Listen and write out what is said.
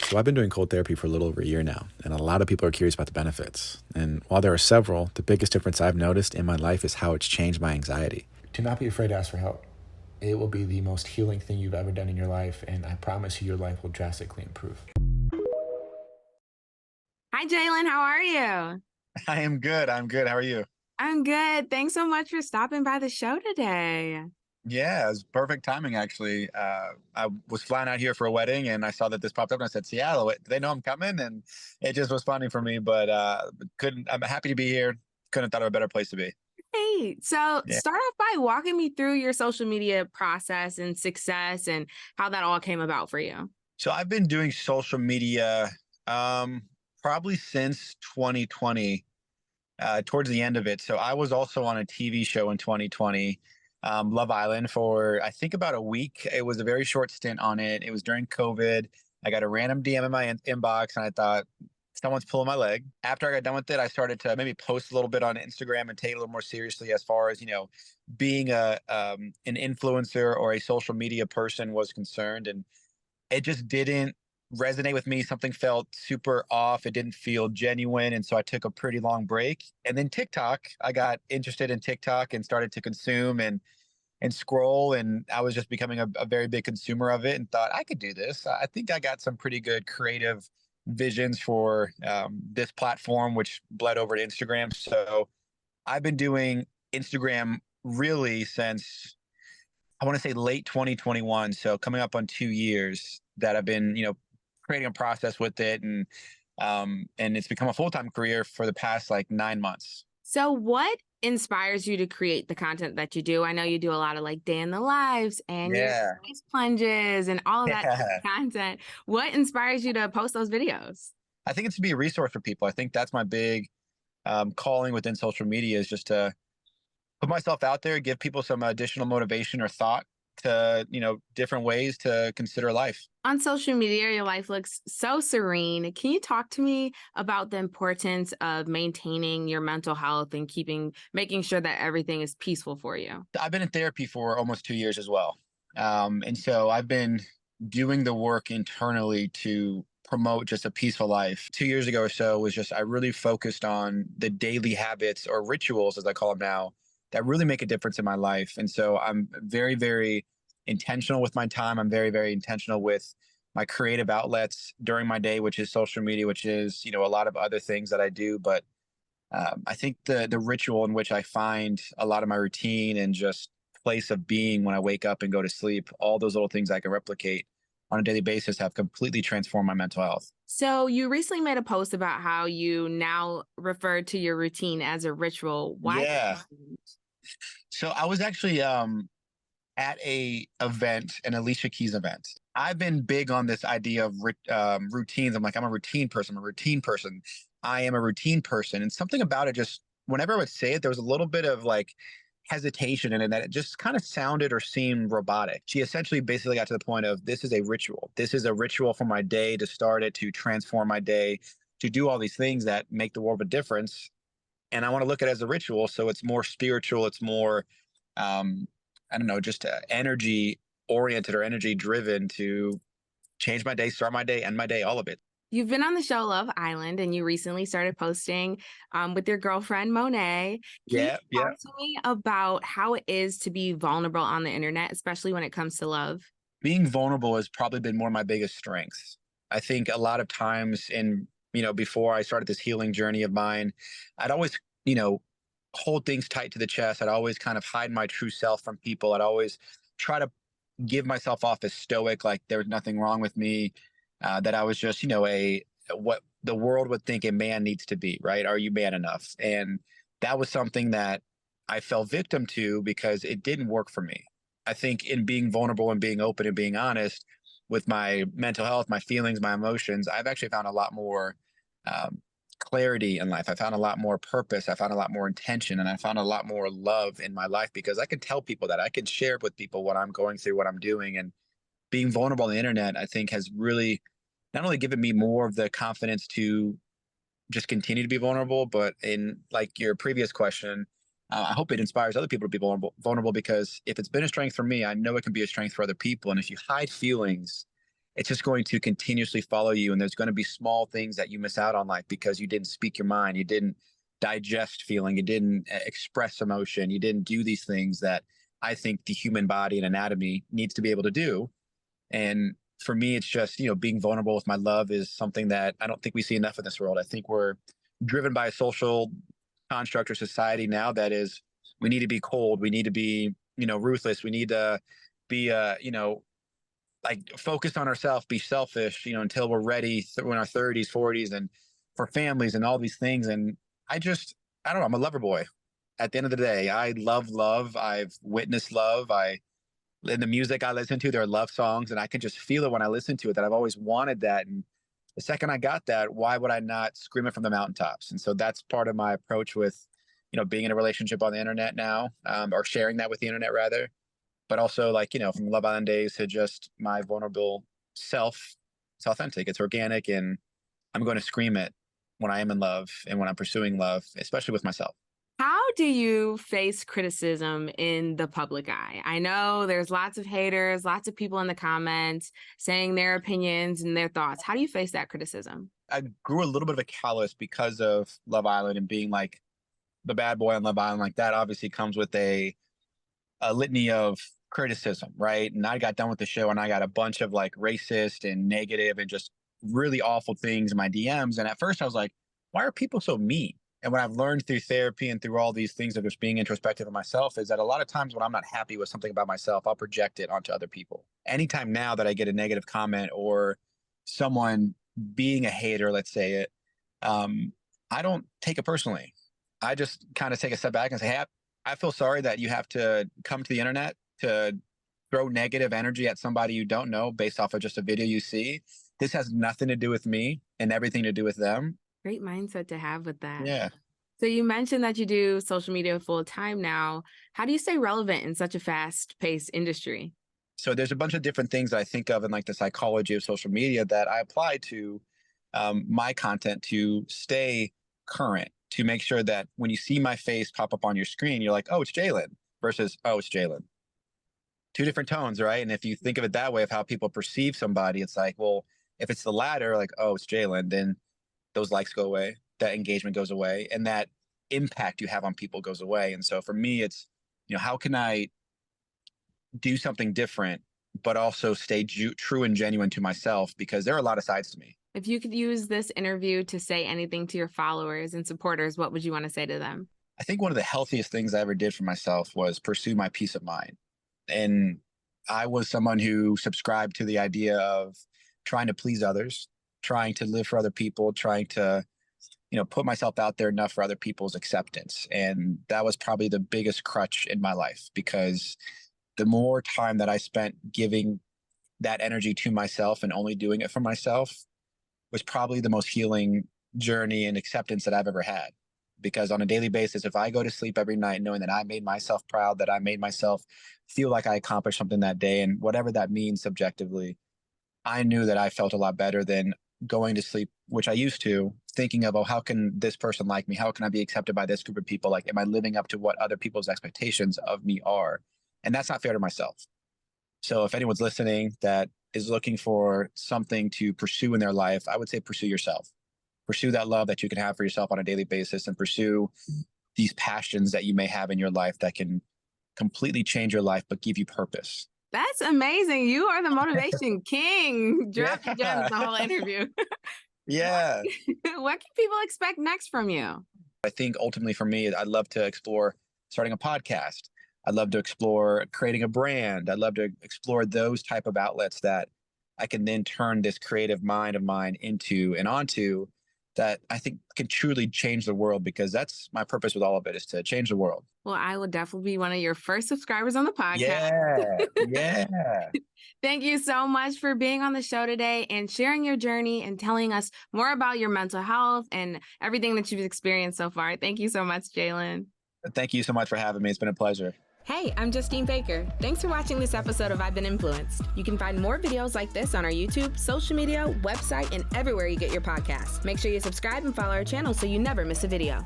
So I've been doing cold therapy for a little over a year now, and a lot of people are curious about the benefits. And while there are several, the biggest difference I've noticed in my life is how it's changed my anxiety. Do not be afraid to ask for help. It will be the most healing thing you've ever done in your life, and I promise you your life will drastically improve. Hi, Jalen. How are you? I am good. I'm good. How are you? I'm good. Thanks so much for stopping by the show today. Yeah, it was perfect timing actually. I was flying out here for a wedding and I saw that this popped up and I said, Seattle, do they know I'm coming? And it just was funny for me, but couldn't, I'm happy to be here. Couldn't have thought of a better place to be. Hey, so Yeah. start off by walking me through your social media process and success and how that all came about for you. So I've been doing social media um, probably since 2020, towards the end of it. So I was also on a TV show in 2020, Love Island, for I think about a week. It was a very short stint on it. It was during COVID. I got a random DM in my inbox, and I thought someone's pulling my leg. After I got done with it, I started to maybe post a little bit on Instagram and take it a little more seriously as far as being a an influencer or a social media person was concerned, and it just didn't resonate with me. Something felt super off. It didn't feel genuine. And so I took a pretty long break. And then TikTok, I got interested in TikTok and started to consume and scroll. And I was just becoming a very big consumer of it and thought I could do this. I think I got some pretty good creative visions for this platform, which bled over to Instagram. So I've been doing Instagram really since I want to say late 2021. So coming up on 2 years that I've been, creating a process with it, and it's become a full-time career for the past like 9 months. So, what inspires you to create the content that you do? I know you do a lot of like day in the lives and your Yeah. face plunges and all of that Yeah. content. What inspires you to post those videos? I think it's to be a resource for people. I think that's my big calling within social media is just to put myself out there, give people some additional motivation or thought to, different ways to consider life. On social media, your life looks so serene. Can you talk to me about the importance of maintaining your mental health and making sure that everything is peaceful for you? I've been in therapy for almost 2 years as well. And so I've been doing the work internally to promote just a peaceful life. 2 years ago or so was just, I really focused on the daily habits or rituals, as I call them now, that really make a difference in my life. And so I'm very, very intentional with my time. I'm very, very intentional with my creative outlets during my day, which is social media, which is, a lot of other things that I do. But I think the ritual in which I find a lot of my routine and just place of being when I wake up and go to sleep, all those little things I can replicate on a daily basis have completely transformed my mental health. So, you recently made a post about how you now refer to your routine as a ritual. Why? Yeah. So I was actually at a event, an Alicia Keys event. I've been big on this idea of routines. I'm like, I'm a routine person. I'm a routine person. I am a routine person. And something about it just, whenever I would say it, there was a little bit of like hesitation in it that it just kind of sounded or seemed robotic. She essentially basically got to the point of this is a ritual. This is a ritual for my day to start it, to transform my day, to do all these things that make the world a difference. And I want to look at it as a ritual. So it's more spiritual. It's more, um, I don't know, just energy oriented or energy driven to change my day, start my day, end my day, all of it. You've been on the show Love Island and you recently started posting with your girlfriend Monet. Can you Yeah. Yeah. talk to me about how it is to be vulnerable on the internet, especially when it comes to love? Being vulnerable has probably been one of my biggest strengths. I think a lot of times before I started this healing journey of mine, I'd always, hold things tight to the chest. I'd always kind of hide my true self from people. I'd always try to give myself off as stoic, like there was nothing wrong with me, that I was just, a what the world would think a man needs to be, right? Are you man enough? And that was something that I fell victim to because it didn't work for me. I think in being vulnerable and being open and being honest with my mental health, my feelings, my emotions, I've actually found a lot more um, clarity in life. I found a lot more purpose. I found a lot more intention, and I found a lot more love in my life because I can tell people that I can share with people what I'm going through, what I'm doing, and being vulnerable on the internet. I think has really not only given me more of the confidence to just continue to be vulnerable, but in like your previous question, I hope it inspires other people to be vulnerable because if it's been a strength for me, I know it can be a strength for other people. And if you hide feelings, it's just going to continuously follow you. And there's going to be small things that you miss out on life because you didn't speak your mind. You didn't digest feeling. You didn't express emotion. You didn't do these things that I think the human body and anatomy needs to be able to do. And for me, it's just, being vulnerable with my love is something that I don't think we see enough in this world. I think we're driven by a social construct or society now that is, we need to be cold. We need to be, ruthless. We need to be, like focused on ourselves, be selfish, until we're ready in our 30s, 40s, and for families and all these things. And I don't know, I'm a lover boy. At the end of the day, I love love. I've witnessed love. In the music I listen to, there are love songs, and I can just feel it when I listen to it, that I've always wanted that. And the second I got that, why would I not scream it from the mountaintops? And so that's part of my approach with, being in a relationship on the internet now, or sharing that with the internet rather. But also, like, from Love Island days to just my vulnerable self, it's authentic, it's organic, and I'm going to scream it when I am in love and when I'm pursuing love, especially with myself. How do you face criticism in the public eye? I know there's lots of haters, lots of people in the comments saying their opinions and their thoughts. How do you face that criticism? I grew a little bit of a callus because of Love Island and being like the bad boy on Love Island. Like, that obviously comes with a litany of criticism, right? And I got done with the show and I got a bunch of like racist and negative and just really awful things in my DMs. And at first I was like, why are people so mean? And what I've learned through therapy and through all these things of just being introspective of myself is that a lot of times when I'm not happy with something about myself, I'll project it onto other people. Anytime now that I get a negative comment or someone being a hater, let's say it, I don't take it personally. I just kind of take a step back and say, hey, I feel sorry that you have to come to the internet to throw negative energy at somebody you don't know based off of just a video you see. This has nothing to do with me and everything to do with them. Great mindset to have with that. Yeah. So you mentioned that you do social media full time now. How do you stay relevant in such a fast paced industry? So there's a bunch of different things I think of in like the psychology of social media that I apply to my content to stay current, to make sure that when you see my face pop up on your screen, you're like, oh, it's Jalen versus, oh, it's Jalen. Two different tones, right? And if you think of it that way of how people perceive somebody, it's like, well, if it's the latter, like, oh, it's Jalen, then those likes go away, that engagement goes away, and that impact you have on people goes away. And so for me, it's, how can I do something different, but also stay true and genuine to myself? Because there are a lot of sides to me. If you could use this interview to say anything to your followers and supporters, what would you want to say to them? I think one of the healthiest things I ever did for myself was pursue my peace of mind. And I was someone who subscribed to the idea of trying to please others, trying to live for other people, trying to, put myself out there enough for other people's acceptance. And that was probably the biggest crutch in my life, because the more time that I spent giving that energy to myself and only doing it for myself was probably the most healing journey and acceptance that I've ever had. Because on a daily basis, if I go to sleep every night knowing that I made myself proud, that I made myself feel like I accomplished something that day, and whatever that means subjectively, I knew that I felt a lot better than going to sleep, which I used to, thinking of, oh, how can this person like me? How can I be accepted by this group of people? Like, am I living up to what other people's expectations of me are? And that's not fair to myself. So if anyone's listening that is looking for something to pursue in their life, I would say pursue yourself. Pursue that love that you can have for yourself on a daily basis, and pursue these passions that you may have in your life that can completely change your life, but give you purpose. That's amazing. You are the motivation king. Dropping gems the whole interview. Yeah. What can people expect next from you? I think ultimately for me, I'd love to explore starting a podcast. I'd love to explore creating a brand. I'd love to explore those type of outlets that I can then turn this creative mind of mine into and onto, that I think can truly change the world, because that's my purpose with all of it, is to change the world. Well, I will definitely be one of your first subscribers on the podcast. Yeah. Thank you so much for being on the show today and sharing your journey and telling us more about your mental health and everything that you've experienced so far. Thank you so much, Jalen. Thank you so much for having me. It's been a pleasure. Hey, I'm Justine Baker. Thanks for watching this episode of I've Been Influenced. You can find more videos like this on our YouTube, social media, website, and everywhere you get your podcasts. Make sure you subscribe and follow our channel so you never miss a video.